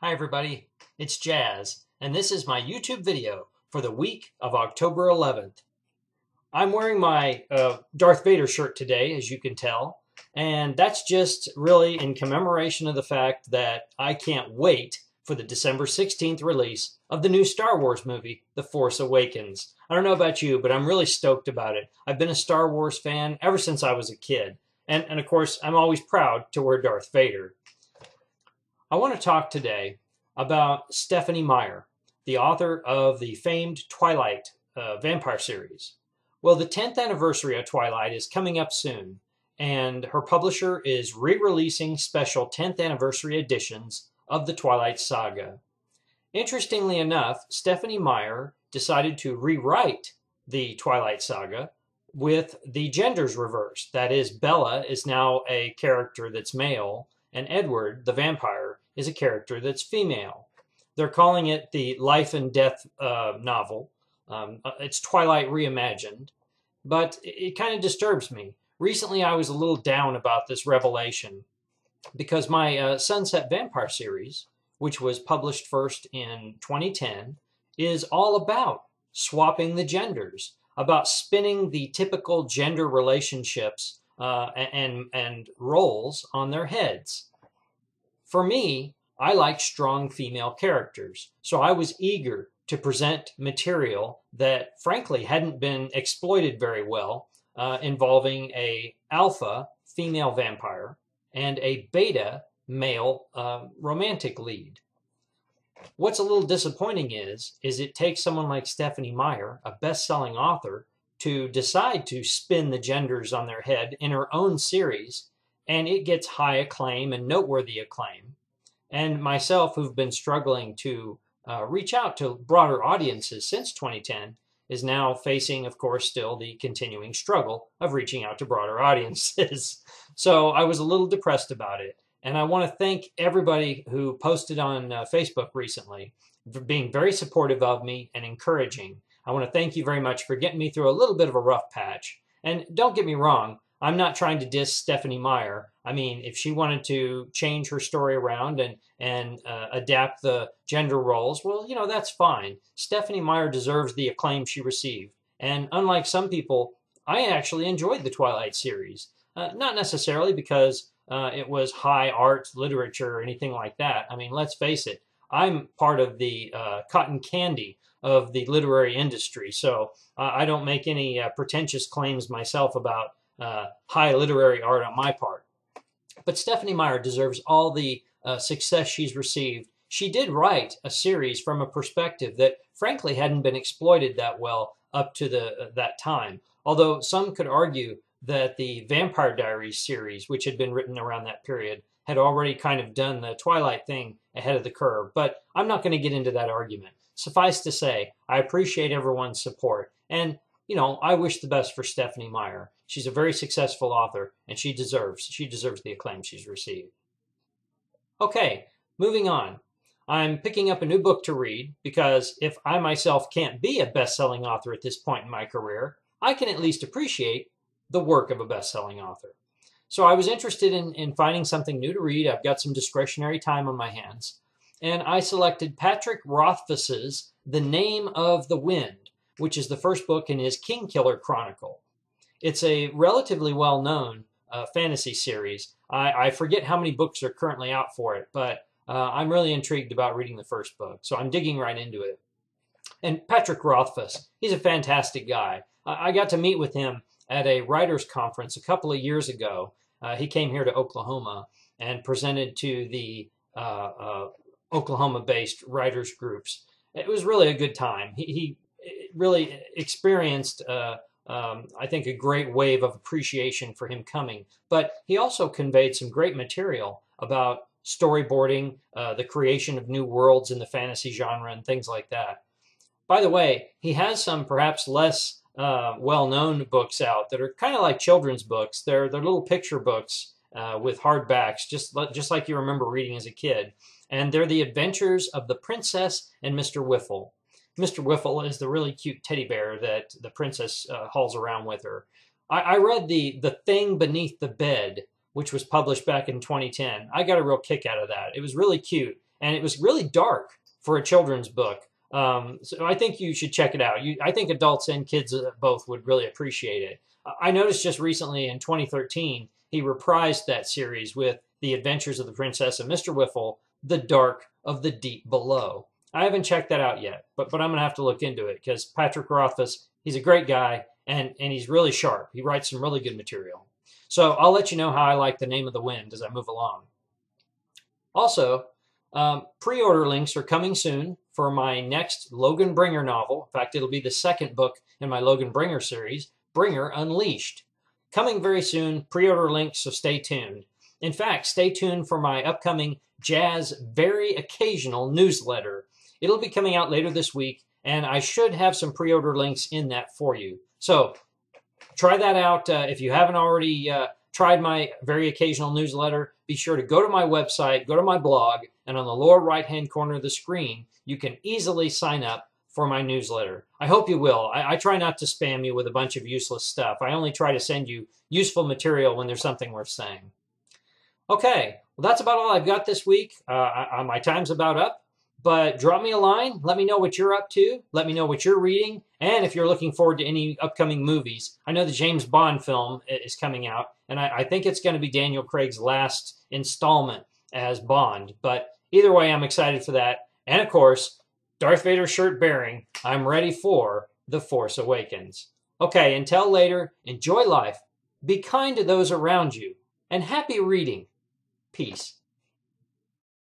Hi everybody, it's Jazz, and this is my YouTube video for the week of October 11th. I'm wearing my Darth Vader shirt today, as you can tell, and that's just really in commemoration of the fact that I can't wait for the December 16th release of the new Star Wars movie, The Force Awakens. I don't know about you, but I'm really stoked about it. I've been a Star Wars fan ever since I was a kid, and of course, I'm always proud to wear Darth Vader. I want to talk today about Stephenie Meyer, the author of the famed Twilight vampire series. Well, the 10th anniversary of Twilight is coming up soon, and her publisher is re-releasing special 10th anniversary editions of the Twilight saga. Interestingly enough, Stephenie Meyer decided to rewrite the Twilight saga with the genders reversed. That is, Bella is now a character that's male, and Edward, the vampire, is a character that's female. They're calling it the Life and Death novel. It's Twilight reimagined, but it kind of disturbs me. Recently, I was a little down about this revelation because my Sunset Vampire series, which was published first in 2010, is all about swapping the genders, about spinning the typical gender relationships and roles on their heads. For me, I like strong female characters, so I was eager to present material that frankly hadn't been exploited very well, involving a alpha female vampire and a beta male romantic lead. What's a little disappointing is it takes someone like Stephenie Meyer, a best-selling author, to decide to spin the genders on their head in her own series, and it gets high acclaim and noteworthy acclaim. And myself, who've been struggling to reach out to broader audiences since 2010, is now facing, of course, still the continuing struggle of reaching out to broader audiences. So I was a little depressed about it. And I want to thank everybody who posted on Facebook recently for being very supportive of me and encouraging. I want to thank you very much for getting me through a little bit of a rough patch. And don't get me wrong, I'm not trying to diss Stephenie Meyer. I mean, if she wanted to change her story around and adapt the gender roles, well, you know, that's fine. Stephenie Meyer deserves the acclaim she received. And unlike some people, I actually enjoyed the Twilight series. Not necessarily because it was high art literature or anything like that. I mean, let's face it, I'm part of the cotton candy of the literary industry, so I don't make any pretentious claims myself about high literary art on my part. But Stephenie Meyer deserves all the success she's received. She did write a series from a perspective that frankly hadn't been exploited that well up to that time. Although some could argue that the Vampire Diaries series, which had been written around that period, had already kind of done the Twilight thing ahead of the curve. But I'm not going to get into that argument. Suffice to say, I appreciate everyone's support. And, you know, I wish the best for Stephenie Meyer. She's a very successful author, and she deserves the acclaim she's received. Okay, moving on. I'm picking up a new book to read because if I myself can't be a best-selling author at this point in my career, I can at least appreciate the work of a best-selling author. So I was interested in finding something new to read. I've got some discretionary time on my hands, and I selected Patrick Rothfuss's The Name of the Wind, which is the first book in his Kingkiller Chronicle. It's a relatively well-known fantasy series. I forget how many books are currently out for it, but I'm really intrigued about reading the first book, so I'm digging right into it. And Patrick Rothfuss, he's a fantastic guy. I got to meet with him at a writers' conference a couple of years ago. He came here to Oklahoma and presented to the Oklahoma-based writers' groups. It was really a good time. He really experienced I think a great wave of appreciation for him coming, but he also conveyed some great material about storyboarding, the creation of new worlds in the fantasy genre and things like that. By the way, he has some perhaps less well-known books out that are kind of like children's books. They're little picture books with hardbacks, just like you remember reading as a kid. And they're the adventures of the princess and Mr. Whiffle. Mr. Whiffle is the really cute teddy bear that the princess hauls around with her. I read the Thing Beneath the Bed, which was published back in 2010. I got a real kick out of that. It was really cute. and it was really dark for a children's book. So I think you should check it out. I think adults and kids both would really appreciate it. I noticed just recently in 2013, he reprised that series with The Adventures of the Princess and Mr. Whiffle, The Dark of the Deep Below. I haven't checked that out yet, but I'm going to have to look into it because Patrick Rothfuss, he's a great guy, and he's really sharp. He writes some really good material. So I'll let you know how I like The Name of the Wind as I move along. Also, pre-order links are coming soon for my next Logan Bringer novel. In fact, it'll be the second book in my Logan Bringer series, Bringer Unleashed. Coming very soon, pre-order links, so stay tuned. In fact, stay tuned for my upcoming Jaz Very Occasional newsletter. It'll be coming out later this week, and I should have some pre-order links in that for you. So try that out. If you haven't already tried my Very Occasional newsletter, be sure to go to my website, go to my blog, and on the lower right-hand corner of the screen, you can easily sign up for my newsletter. I hope you will. I try not to spam you with a bunch of useless stuff. I only try to send you useful material when there's something worth saying. Okay, well, that's about all I've got this week. My time's about up, but drop me a line. Let me know what you're up to. Let me know what you're reading, and if you're looking forward to any upcoming movies. I know the James Bond film is coming out, and I think it's going to be Daniel Craig's last installment as Bond, but either way, I'm excited for that. And of course, Darth Vader shirt bearing, I'm ready for The Force Awakens. Okay, until later, enjoy life, be kind to those around you, and happy reading. Peace.